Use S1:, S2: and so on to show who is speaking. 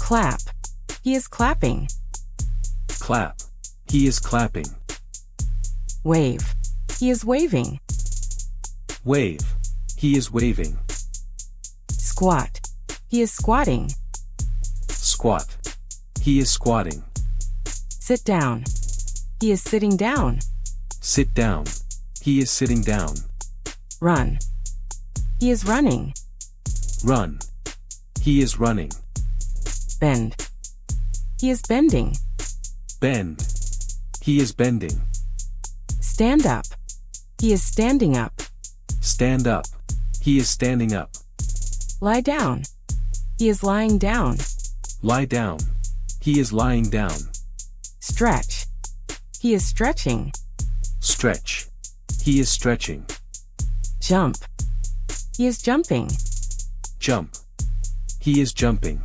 S1: Clap. He is clapping.
S2: Clap. He is clapping.
S1: Wave. He is waving.
S2: Wave. He is waving.
S1: Squat. He is squatting.
S2: Squat. He is squatting.
S1: Sit down. He is sitting down.
S2: Sit down. He is sitting down.
S1: Run. He is running.
S2: Run. He is running.
S1: Bend. He is bending.
S2: Bend. He is bending.
S1: Stand up. He is standing up.
S2: Stand up. He is standing up.
S1: Lie down. He is lying down.
S2: Lie down. He is lying down.
S1: Stretch. He is stretching.
S2: Stretch. He is stretching.
S1: Jump. He is jumping.
S2: Jump. He is jumping.